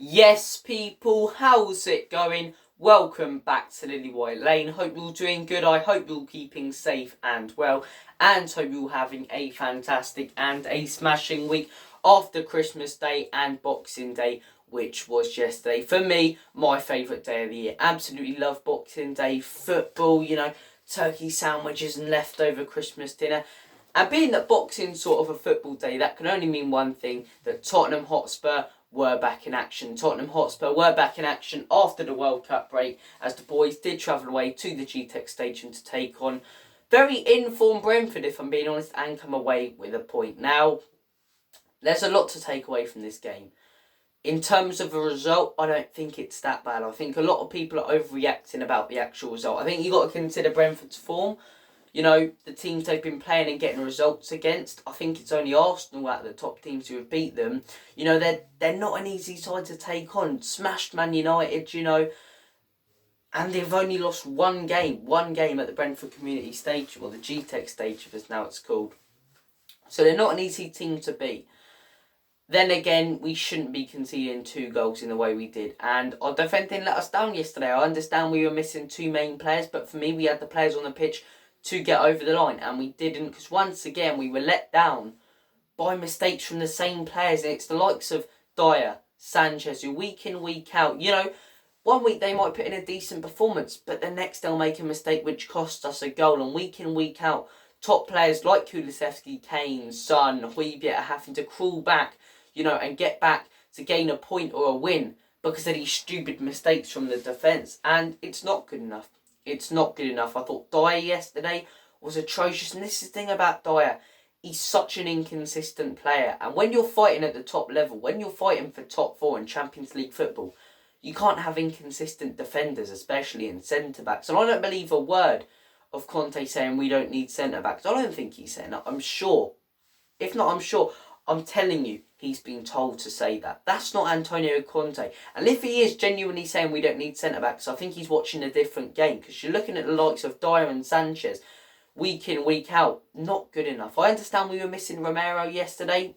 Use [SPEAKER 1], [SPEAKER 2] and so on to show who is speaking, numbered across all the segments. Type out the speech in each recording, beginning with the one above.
[SPEAKER 1] Yes, people, how's it going? Welcome back to Lily White Lane. Hope you're all doing good. I hope you're all keeping safe and well, and hope you're all having a fantastic and a smashing week after Christmas Day and Boxing Day, which was yesterday. For me, my favourite day of the year. Absolutely love Boxing Day, football, turkey sandwiches and leftover Christmas dinner. And being that boxing's sort of a football day, that can only mean one thing, that Tottenham Hotspur were back in action. Tottenham Hotspur were back in action after the World Cup break, as the boys did travel away to the GTEC Stadium to take on very informed Brentford, if I'm being honest, and come away with a point. Now, there's a lot to take away from this game. In terms of a result, I don't think it's that bad. I think a lot of people are overreacting about the actual result. I think you've got to consider Brentford's form. The teams they've been playing and getting results against. I think it's only Arsenal out of the top teams who have beat them. They're not an easy side to take on. Smashed Man United, and they've only lost one game at the Brentford Community Stadium, or the GTEC Stadium as now it's called. So they're not an easy team to beat. Then again, we shouldn't be conceding 2 goals in the way we did. And our defending let us down yesterday. I understand we were missing 2 main players, but for me, we had the players on the pitch to get over the line, and we didn't, because once again we were let down by mistakes from the same players, and it's the likes of Dyer, Sanchez, who week in, week out, one week they might put in a decent performance, but the next they'll make a mistake which costs us a goal, and week in, week out, top players like Kulusevski, Kane, Son, Højbjerg are having to crawl back, and get back to gain a point or a win because of these stupid mistakes from the defence, and it's not good enough. It's not good enough. I thought Dyer yesterday was atrocious. And this is the thing about Dyer. He's such an inconsistent player. And when you're fighting at the top level, when you're fighting for top 4 in Champions League football, you can't have inconsistent defenders, especially in centre-backs. And I don't believe a word of Conte saying we don't need centre-backs. I don't think he's saying that. I'm sure. If not, I'm sure. I'm telling you, he's been told to say that. That's not Antonio Conte. And if he is genuinely saying we don't need centre-backs, I think he's watching a different game. Because you're looking at the likes of Dyer and Sanchez, week in, week out. Not good enough. I understand we were missing Romero yesterday,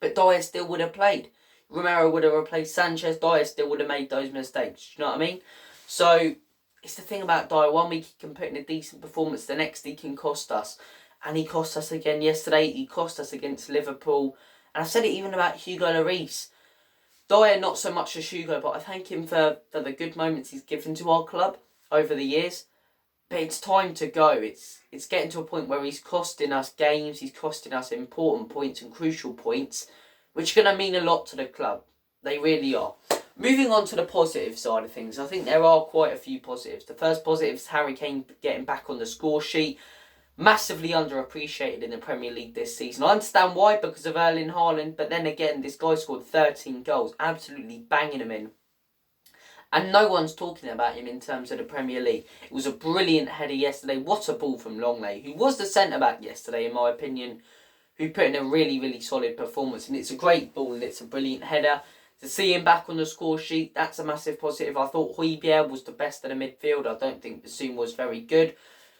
[SPEAKER 1] but Dyer still would have played. Romero would have replaced Sanchez. Dyer still would have made those mistakes. You know what I mean? So, it's the thing about Dyer. One week he can put in a decent performance. The next he can cost us. And he cost us again yesterday. He cost us against Liverpool. And I said it even about Hugo Lloris. Dyer, not so much as Hugo, but I thank him for the good moments he's given to our club over the years. But it's time to go. It's getting to a point where he's costing us games. He's costing us important points and crucial points, which are going to mean a lot to the club. They really are. Moving on to the positive side of things, I think there are quite a few positives. The first positive is Harry Kane getting back on the score sheet. Massively underappreciated in the Premier League this season. I understand why, because of Erling Haaland, but then again, this guy scored 13 goals, absolutely banging them in. And no one's talking about him in terms of the Premier League. It was a brilliant header yesterday. What a ball from Longley, who was the centre-back yesterday, in my opinion, who put in a really, really solid performance. And it's a great ball and it's a brilliant header. To see him back on the score sheet, that's a massive positive. I thought Højbjerg was the best of the midfield. I don't think Bassoon was very good.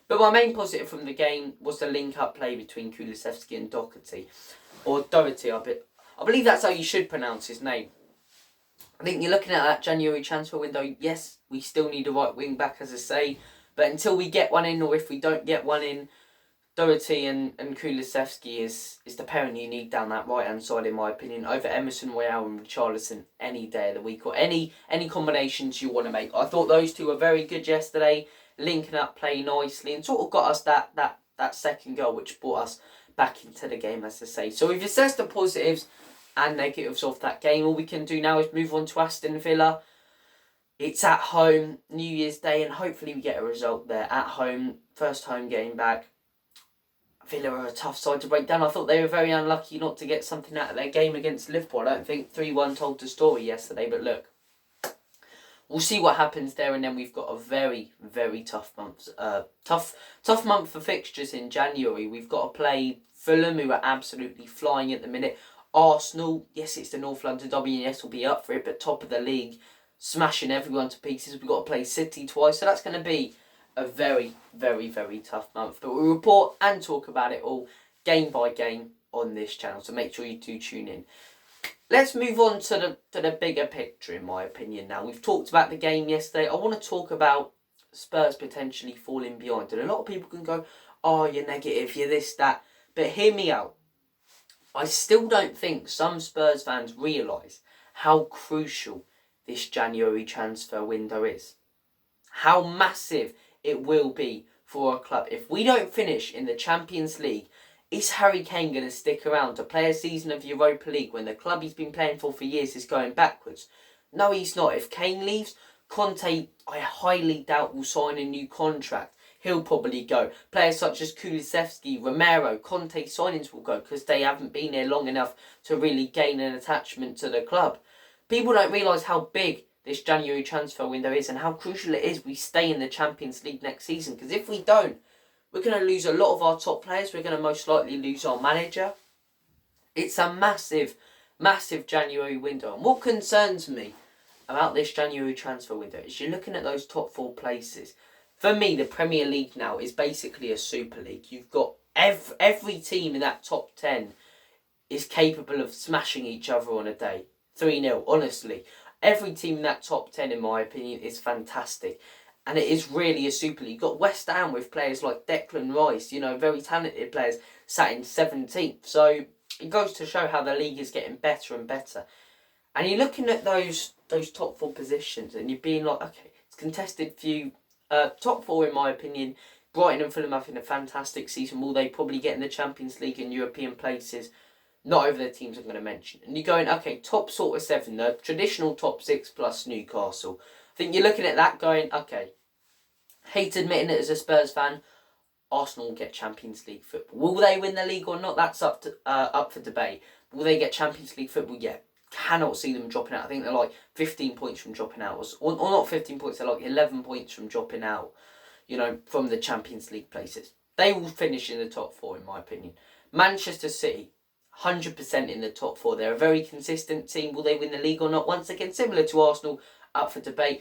[SPEAKER 1] But my main positive from the game was the link-up play between Kulusevski and Doherty. Or Doherty, I believe that's how you should pronounce his name. I think you're looking at that January transfer window. Yes, we still need a right wing-back, as I say. But until we get one in, or if we don't get one in, Doherty and Kulusevski is the pairing you need down that right-hand side, in my opinion, over Emerson Royale and Richarlison any day of the week, or any combinations you want to make. I thought those two were very good yesterday, linking up play nicely, and sort of got us that second goal, which brought us back into the game, as I say. So we've assessed the positives and negatives of that game. All we can do now is move on to Aston Villa. It's at home, New Year's Day, and hopefully we get a result there at home. First home game back. Villa are a tough side to break down. I thought they were very unlucky not to get something out of their game against Liverpool. I don't think 3-1 told the story yesterday, but look. We'll see what happens there, and then we've got a very, very tough month. Tough month for fixtures in January. We've got to play Fulham, who are absolutely flying at the minute. Arsenal, yes, it's the North London derby, and yes, we'll be up for it, but top of the league, smashing everyone to pieces. We've got to play City twice, so that's going to be a very, very, very tough month. But we'll report and talk about it all game by game on this channel, so make sure you do tune in. let's move on to the bigger picture, in my opinion. Now, we've talked about the game yesterday. I want to talk about Spurs potentially falling behind. And a lot of people can go, oh, you're negative, you're this, that. But hear me out. I still don't think some Spurs fans realise how crucial this January transfer window is. How massive it will be for our club. If we don't finish in the Champions League, is Harry Kane going to stick around to play a season of Europa League when the club he's been playing for years is going backwards? No, he's not. If Kane leaves, Conte, I highly doubt, will sign a new contract. He'll probably go. Players such as Kulusevski, Romero, Conte signings will go because they haven't been here long enough to really gain an attachment to the club. People don't realise how big this January transfer window is and how crucial it is we stay in the Champions League next season. Because if we don't, we're going to lose a lot of our top players. We're going to most likely lose our manager. It's a massive, massive January window. And what concerns me about this January transfer window is you're looking at those top 4 places. For me, the Premier League now is basically a Super League. You've got every team in that top 10 is capable of smashing each other on a day. 3-0, honestly. Every team in that top 10, in my opinion, is fantastic. And it is really a Super League. You've got West Ham with players like Declan Rice, very talented players, sat in 17th. So it goes to show how the league is getting better and better. And you're looking at those top 4 positions and you're being like, okay, it's contested few. Top 4, in my opinion, Brighton and Fulham having a fantastic season. Will they probably get in the Champions League and European places? Not over the teams I'm going to mention. And you're going, okay, top sort of 7, the traditional top 6 plus Newcastle. I think you're looking at that going, okay, hate admitting it as a Spurs fan, Arsenal will get Champions League football. Will they win the league or not? That's up for debate. Will they get Champions League football? Yeah. Cannot see them dropping out. I think they're like 15 points from dropping out. Or not 15 points, they're like 11 points from dropping out, from the Champions League places. They will finish in the top 4, in my opinion. Manchester City, 100% in the top 4. They're a very consistent team. Will they win the league or not? Once again, similar to Arsenal, up for debate.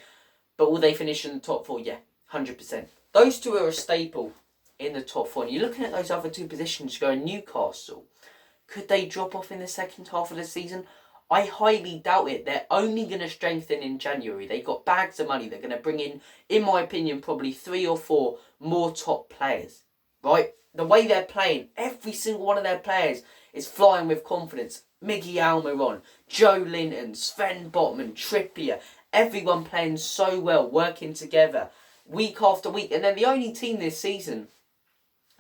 [SPEAKER 1] But will they finish in the top 4? Yeah, 100%. Those two are a staple in the top 4. And you're looking at those other 2 positions going, Newcastle. Could they drop off in the second half of the season? I highly doubt it. They're only going to strengthen in January. They've got bags of money. They're going to bring in my opinion, probably 3 or 4 more top players. Right? The way they're playing, every single one of their players is flying with confidence. Miggy Almiron, Joe Linton, Sven Botman, Trippier. Everyone playing so well, working together, week after week. And they're the only team this season.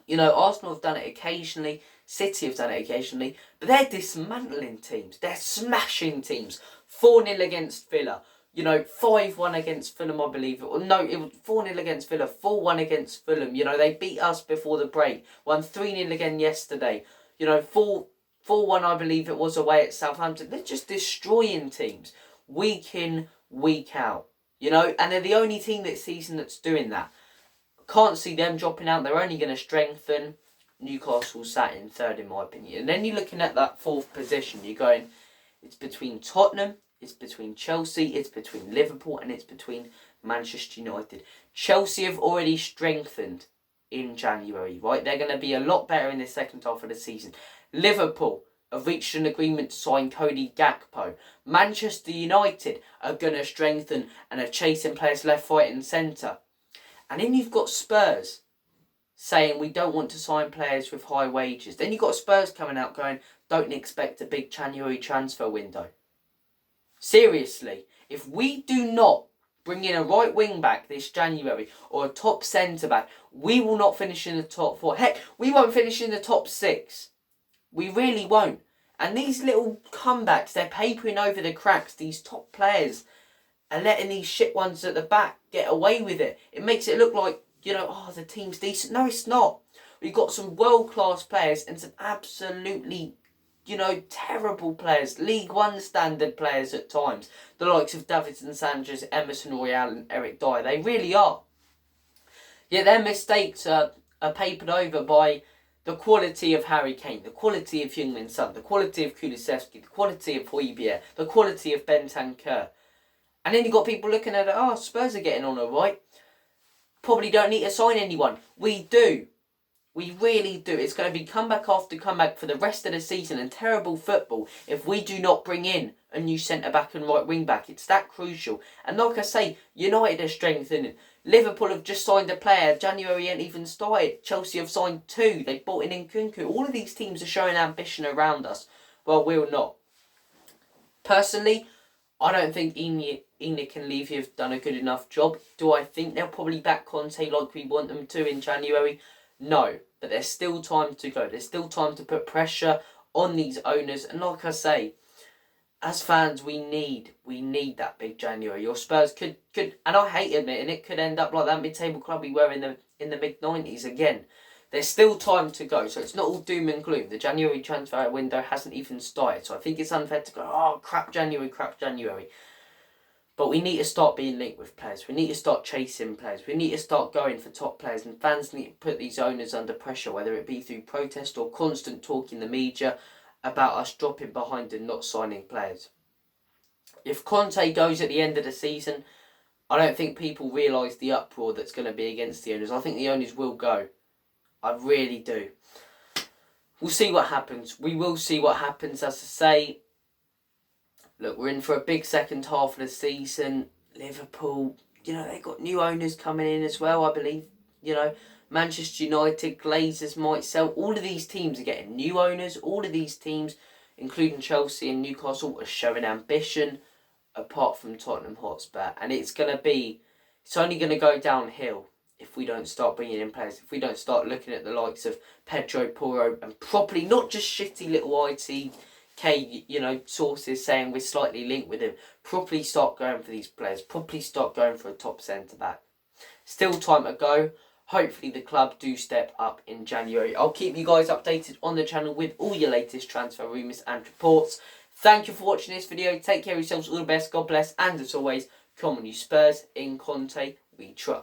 [SPEAKER 1] Arsenal have done it occasionally. City have done it occasionally, but they're dismantling teams. They're smashing teams. 4-0 against Villa. 5-1 against Fulham, I believe. No, it was 4-0 against Villa. 4-1 against Fulham. They beat us before the break. Won 3-0 again yesterday. 4-1, I believe it was, away at Southampton. They're just destroying teams week in, week out. And they're the only team this season that's doing that. Can't see them dropping out. They're only going to strengthen. Newcastle sat in 3rd, in my opinion. And then you're looking at that 4th position. You're going, it's between Tottenham, it's between Chelsea, it's between Liverpool, and it's between Manchester United. Chelsea have already strengthened in January, right? They're going to be a lot better in the second half of the season. Liverpool have reached an agreement to sign Cody Gakpo. Manchester United are going to strengthen and are chasing players left, right and centre. And then you've got Spurs saying we don't want to sign players with high wages. Then you've got Spurs coming out going, don't expect a big January transfer window. Seriously, if we do not bring in a right wing back this January or a top centre back, we will not finish in the top 4. Heck, we won't finish in the top 6. We really won't. And these little comebacks, they're papering over the cracks. These top players are letting these shit ones at the back get away with it. It makes it look like, the team's decent. No, it's not. We've got some world-class players and some absolutely, terrible players. League One standard players at times. The likes of Davinson Sanchez, Emerson Royal and Eric Dyer. They really are. Yet their mistakes are papered over by the quality of Harry Kane, the quality of Heung-min Son, the quality of Kulusevski, the quality of Højbjerg, the quality of Bentancur. And then you've got people looking at it, Spurs are getting on alright. Probably don't need to sign anyone. We do. We really do. It's going to be comeback after comeback for the rest of the season and terrible football if we do not bring in a new centre-back and right wing-back. It's that crucial. And like I say, United are strengthening. Liverpool have just signed a player. January ain't even started. Chelsea have signed 2. They bought in Nkunku. All of these teams are showing ambition around us. Well, we're not. Personally, I don't think Enoch and Levy have done a good enough job. Do I think they'll probably back Conte like we want them to in January? No, but there's still time to go. There's still time to put pressure on these owners. And like I say, as fans, we need that big January. Your Spurs could, and I hate admitting it, could end up like that mid-table club we were in the mid-90s again. There's still time to go, so it's not all doom and gloom. The January transfer window hasn't even started, so I think it's unfair to go, oh, crap January. But we need to start being linked with players. We need to start chasing players. We need to start going for top players, and fans need to put these owners under pressure, whether it be through protest or constant talk in the media about us dropping behind and not signing players. If Conte goes at the end of the season, I don't think people realise the uproar that's going to be against the owners. I think the owners will go. I really do. We'll see what happens. We will see what happens. As I say, look, we're in for a big second half of the season. Liverpool, they've got new owners coming in as well, I believe. Manchester United, Glazers might sell. All of these teams are getting new owners. All of these teams, including Chelsea and Newcastle, are showing ambition, apart from Tottenham Hotspur. And it's only going to go downhill if we don't start bringing in players, if we don't start looking at the likes of Pedro Porro and properly, not just shitty little ITK, sources saying we're slightly linked with him, properly start going for these players, properly start going for a top centre-back. Still time to go. Hopefully the club do step up in January. I'll keep you guys updated on the channel with all your latest transfer rumours and reports. Thank you for watching this video. Take care of yourselves. All the best. God bless. And as always, come on you Spurs. In Conte we trust.